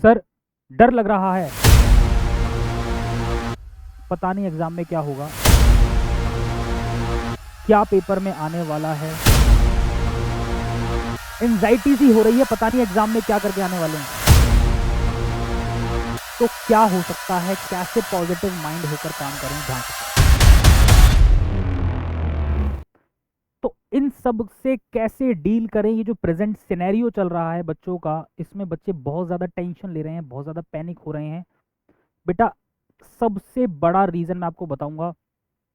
Sir, डर लग रहा है, पता नहीं एग्जाम में क्या होगा, क्या पेपर में आने वाला है, एंजाइटी सी हो रही है, पता नहीं एग्जाम में क्या करके आने वाले हैं। तो क्या हो सकता है, कैसे पॉजिटिव माइंड होकर काम करें, ध्यान से। तो इन सब से कैसे डील करें, ये जो प्रेजेंट सिनेरियो चल रहा है बच्चों का, इसमें बच्चे बहुत ज़्यादा टेंशन ले रहे हैं, बहुत ज़्यादा पैनिक हो रहे हैं। बेटा, सबसे बड़ा रीज़न मैं आपको बताऊंगा,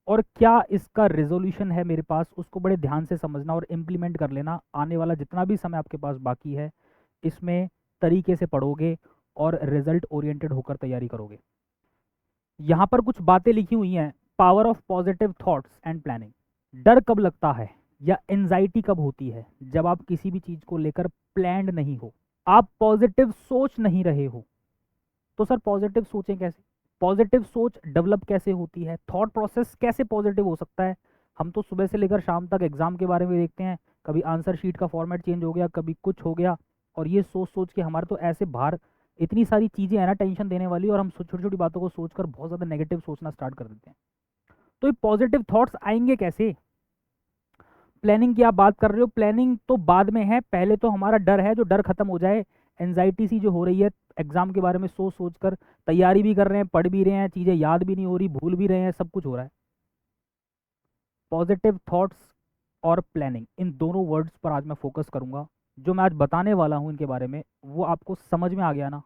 और क्या इसका रेजोल्यूशन है मेरे पास, उसको बड़े ध्यान से समझना और इम्प्लीमेंट कर लेना। आने वाला जितना भी समय आपके पास बाकी है, इसमें तरीके से पढ़ोगे और रिजल्ट ओरिएंटेड होकर तैयारी करोगे। यहाँ पर कुछ बातें लिखी हुई हैं। Power of positive thoughts and planning. डर कब लगता है या एंजाइटी कब होती है? जब आप किसी भी चीज़ को लेकर प्लान्ड नहीं हो, आप पॉजिटिव सोच नहीं रहे हो। तो सर पॉजिटिव सोचें कैसे? पॉजिटिव सोच डेवलप कैसे होती है? थॉट प्रोसेस कैसे पॉजिटिव हो सकता है? हम तो सुबह से लेकर शाम तक एग्जाम के बारे में देखते हैं, कभी आंसर शीट का फॉर्मेट चेंज हो गया, कभी कुछ हो गया, और ये सोच सोच के हमारे तो ऐसे बाहर इतनी सारी चीज़ें हैं ना टेंशन देने वाली, और हम छोटी छोटी बातों को सोचकर बहुत ज़्यादा नेगेटिव सोचना स्टार्ट कर देते हैं। तो ये पॉजिटिव थॉट्स आएंगे कैसे? प्लानिंग की आप बात कर रहे हो, प्लानिंग तो बाद में है, पहले तो हमारा डर है, जो डर खत्म हो जाए। एनजाइटी सी जो हो रही है एग्जाम के बारे में सोच सोच कर, तैयारी भी कर रहे हैं, पढ़ भी रहे हैं, चीज़ें याद भी नहीं हो रही, भूल भी रहे हैं, सब कुछ हो रहा है। पॉजिटिव थॉट्स और प्लानिंग, इन दोनों वर्ड्स पर आज मैं फोकस करूंगा। जो मैं आज बताने वाला हूं इनके बारे में, वो आपको समझ में आ गया ना,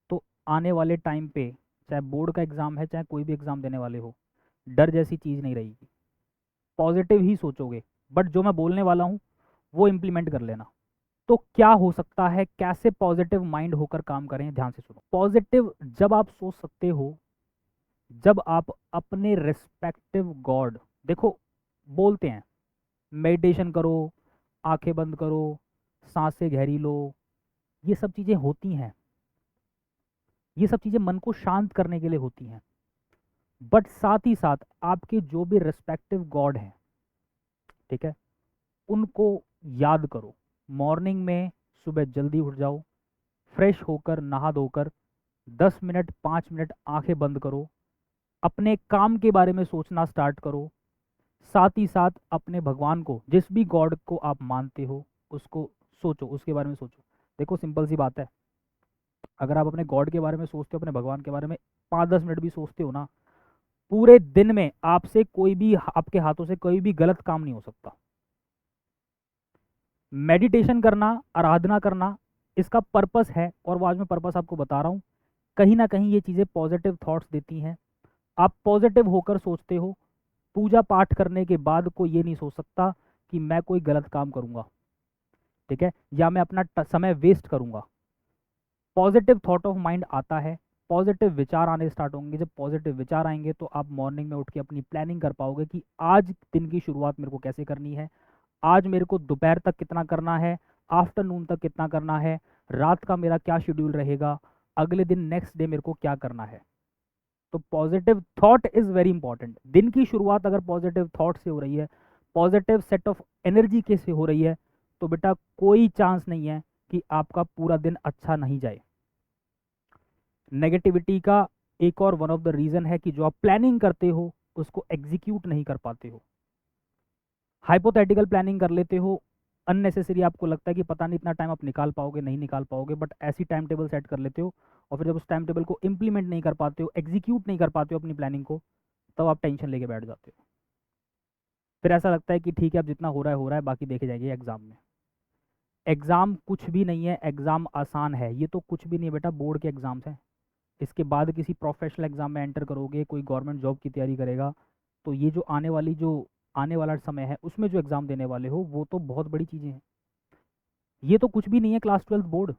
तो आने वाले टाइम पे, चाहे बोर्ड का एग्ज़ाम है, चाहे कोई भी एग्ज़ाम देने वाले हो, डर जैसी चीज़ नहीं रहेगी। पॉजिटिव ही सोचोगे, बट जो मैं बोलने वाला हूँ वो इम्प्लीमेंट कर लेना। तो क्या हो सकता है, कैसे पॉजिटिव माइंड होकर काम करें, ध्यान से सुनो। पॉजिटिव जब आप सोच सकते हो, जब आप अपने रिस्पेक्टिव गॉड, देखो बोलते हैं मेडिटेशन करो, आंखें बंद करो, सांसें गहरी लो, ये सब चीज़ें होती हैं, ये सब चीज़ें मन को शांत करने के लिए होती हैं। बट साथ ही साथ आपके जो भी रिस्पेक्टिव गॉड हैं, ठीक है, उनको याद करो। मॉर्निंग में सुबह जल्दी उठ जाओ, फ्रेश होकर नहा धोकर 10 मिनट 5 मिनट आंखें बंद करो, अपने काम के बारे में सोचना स्टार्ट करो। साथ ही साथ अपने भगवान को, जिस भी गॉड को आप मानते हो, उसको सोचो, उसके बारे में सोचो। देखो सिंपल सी बात है, अगर आप अपने गॉड के बारे में सोचते हो, अपने भगवान के बारे में 5-10 मिनट भी सोचते हो ना, पूरे दिन में आपसे कोई भी, आपके हाथों से कोई भी गलत काम नहीं हो सकता। मेडिटेशन करना, आराधना करना, इसका पर्पस है, और वो आज मैं पर्पस आपको बता रहा हूँ। कहीं ना कहीं ये चीज़ें पॉजिटिव थॉट्स देती हैं। आप पॉजिटिव होकर सोचते हो, पूजा पाठ करने के बाद कोई ये नहीं सोच सकता कि मैं कोई गलत काम करूँगा, ठीक है, या मैं अपना समय वेस्ट करूँगा। पॉजिटिव थॉट ऑफ माइंड आता है, पॉजिटिव विचार आने स्टार्ट होंगे। जब पॉजिटिव विचार आएंगे तो आप मॉर्निंग में उठ के अपनी प्लानिंग कर पाओगे कि आज दिन की शुरुआत मेरे को कैसे करनी है, आज मेरे को दोपहर तक कितना करना है, आफ्टरनून तक कितना करना है, रात का मेरा क्या शेड्यूल रहेगा, अगले दिन नेक्स्ट डे मेरे को क्या करना है। तो positive thought is very important. दिन की शुरुआत अगर पॉजिटिव थॉट से हो रही है, पॉजिटिव सेट ऑफ एनर्जी के से हो रही है, तो बेटा कोई चांस नहीं है कि आपका पूरा दिन अच्छा नहीं जाए। नेगेटिविटी का एक और वन ऑफ द रीज़न है कि जो आप प्लानिंग करते हो उसको एग्जीक्यूट नहीं कर पाते हो, हाइपोथेटिकल प्लानिंग कर लेते हो, अननेसेसरी आपको लगता है कि पता नहीं इतना टाइम आप निकाल पाओगे, नहीं निकाल पाओगे, बट ऐसी टाइम टेबल सेट कर लेते हो, और फिर जब उस टाइम टेबल को इंप्लीमेंट नहीं कर पाते हो, एग्जीक्यूट नहीं कर पाते हो अपनी प्लानिंग को, तब आप टेंशन लेके बैठ जाते हो। फिर ऐसा लगता है कि ठीक है, अब जितना हो रहा है, बाकी देखे जाएंगे एग्जाम में। एग्ज़ाम कुछ भी नहीं है, एग्ज़ाम आसान है, ये तो कुछ भी नहीं है बेटा, बोर्ड के एग्ज़ाम्स हैं। इसके बाद किसी प्रोफेशनल एग्ज़ाम में एंटर करोगे, कोई गवर्नमेंट जॉब की तैयारी करेगा, तो ये जो आने वाला समय है उसमें जो एग्ज़ाम देने वाले हो, वो तो बहुत बड़ी चीज़ें हैं। ये तो कुछ भी नहीं है, class 12th board.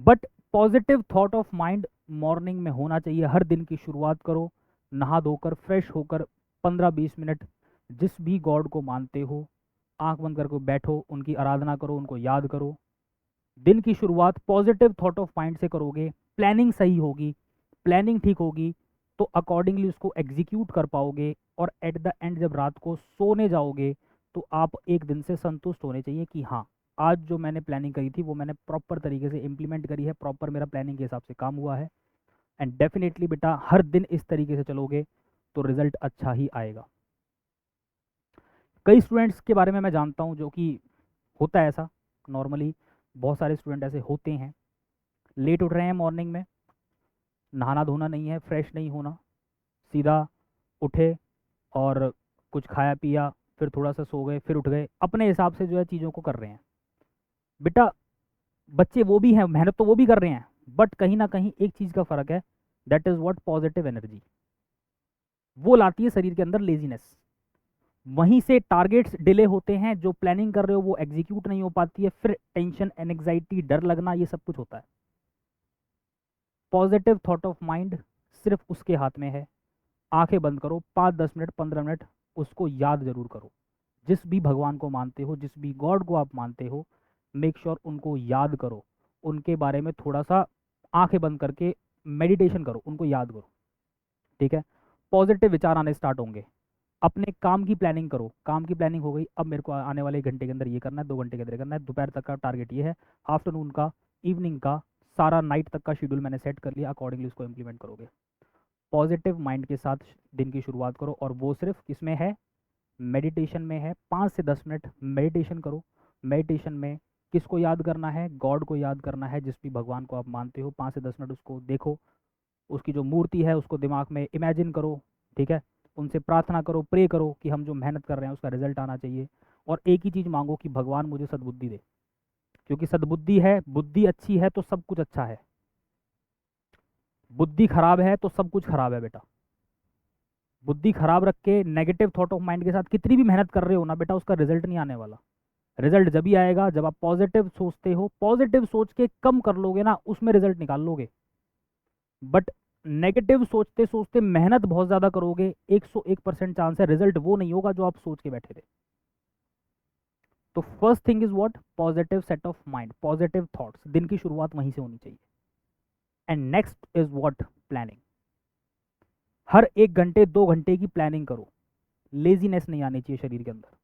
But positive thought of mind morning में होना चाहिए। हर दिन की शुरुआत करो नहा धोकर, फ्रेश होकर, 15-20 मिनट जिस भी गॉड को मानते हो, आंख बंद करके बैठो, उनकी आराधना करो, उनको याद करो। दिन की शुरुआत पॉजिटिव थॉट ऑफ माइंड से करोगे, प्लानिंग सही होगी, प्लानिंग ठीक होगी, तो अकॉर्डिंगली उसको एग्जीक्यूट कर पाओगे, और एट द एंड जब रात को सोने जाओगे, तो आप एक दिन से संतुष्ट होने चाहिए कि हाँ, आज जो मैंने प्लानिंग करी थी वो मैंने प्रॉपर तरीके से इम्प्लीमेंट करी है, प्रॉपर मेरा प्लानिंग के हिसाब से काम हुआ है। एंड डेफिनेटली बेटा हर दिन इस तरीके से चलोगे तो रिजल्ट अच्छा ही आएगा। कई स्टूडेंट्स के बारे में मैं जानता हूँ जो कि होता है ऐसा, नॉर्मली बहुत सारे स्टूडेंट ऐसे होते हैं, लेट उठ रहे हैं मॉर्निंग में, नहाना धोना नहीं है, फ्रेश नहीं होना, सीधा उठे और कुछ खाया पिया, फिर थोड़ा सा सो गए, फिर उठ गए, अपने हिसाब से जो है चीज़ों को कर रहे हैं। बेटा बच्चे वो भी हैं, मेहनत तो वो भी कर रहे हैं, बट कहीं ना कहीं एक चीज़ का फ़र्क है, that is what positive energy, वो लाती है शरीर के अंदर लेजीनेस। वहीं से टारगेट्स डिले होते हैं, जो प्लानिंग कर रहे हो वो एग्जीक्यूट नहीं हो पाती है, फिर टेंशन, एंग्जाइटी, डर लगना, ये सब कुछ होता है। पॉजिटिव थॉट ऑफ माइंड सिर्फ उसके हाथ में है। आंखें बंद करो, 5-10 मिनट 15 मिनट उसको याद जरूर करो। जिस भी भगवान को मानते हो, जिस भी गॉड को आप मानते हो, मेक श्योर उनको याद करो, उनके बारे में थोड़ा सा आंखें बंद करके मेडिटेशन करो, उनको याद करो, ठीक है। पॉजिटिव विचार आने स्टार्ट होंगे। अपने काम की प्लानिंग करो, काम की प्लानिंग हो गई, अब मेरे को आने वाले 1 घंटे के अंदर ये करना है, 2 घंटे के अंदर करना है, दोपहर तक का टारगेट ये है, आफ्टरनून का, इवनिंग का, सारा नाइट तक का शेड्यूल मैंने सेट कर लिया, अकॉर्डिंगली उसको इम्प्लीमेंट करोगे। पॉजिटिव माइंड के साथ दिन की शुरुआत करो, और वो सिर्फ किसमें है, मेडिटेशन में है। 5 से 10 मिनट मेडिटेशन करो। मेडिटेशन में किसको याद करना है, गॉड को याद करना है, जिस भी भगवान को आप मानते हो। 5 से 10 मिनट उसको देखो, उसकी जो मूर्ति है उसको दिमाग में इमेजिन करो, ठीक है। उनसे प्रार्थना करो, प्रे करो कि हम जो मेहनत कर रहे हैं उसका रिजल्ट आना चाहिए। और एक ही चीज़ मांगो कि भगवान मुझे सद्बुद्धि दे, क्योंकि सद्बुद्धि है, बुद्धि अच्छी है तो सब कुछ अच्छा है, बुद्धि खराब है तो सब कुछ खराब है बेटा। बुद्धि खराब रख के नेगेटिव थॉट ऑफ माइंड के साथ कितनी भी मेहनत कर रहे हो ना बेटा, उसका रिजल्ट नहीं आने वाला। रिजल्ट जब ही आएगा जब आप पॉजिटिव सोचते हो, पॉजिटिव सोच के कम कर लोगे ना, उसमें रिजल्ट निकाल लोगे। बट नेगेटिव सोचते सोचते मेहनत बहुत ज़्यादा करोगे, 101% चांस है रिजल्ट वो नहीं होगा जो आप सोच के बैठे थे। तो first thing is what, positive set of mind, positive thoughts, दिन की शुरुआत वहीं से होनी चाहिए। And next is what, planning. हर 1 घंटे 2 घंटे की प्लानिंग करो, लेजीनेस नहीं आनी चाहिए शरीर के अंदर।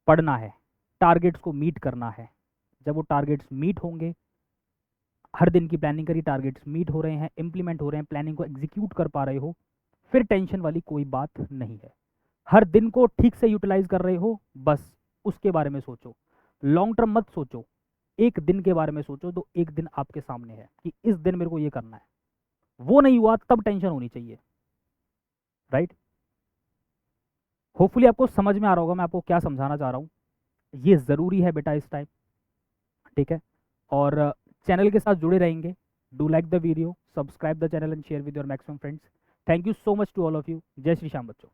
पढ़ना है, टारगेट्स को मीट करना है। जब वो टारगेट्स मीट होंगे, हर दिन की प्लानिंग करी, टारगेट्स मीट हो रहे हैं, इंप्लीमेंट हो रहे हैं, प्लानिंग को एग्जीक्यूट कर पा रहे हो, फिर टेंशन वाली कोई बात नहीं है। हर दिन को ठीक से यूटिलाइज कर रहे हो, बस उसके बारे में सोचो। लॉन्ग टर्म मत सोचो, एक दिन के बारे में सोचो, तो एक दिन आपके सामने है कि इस दिन मेरे को ये करना है। वो नहीं हुआ तब टेंशन होनी चाहिए, राइट। होपफुली आपको समझ में आ रहा होगा मैं आपको क्या समझाना चाह रहा हूँ। ये ज़रूरी है बेटा इस टाइम, ठीक है। और चैनल के साथ जुड़े रहेंगे। Do like the video, subscribe the channel and share with your maximum friends. Thank you so much to all of you. जय श्री श्याम बच्चों।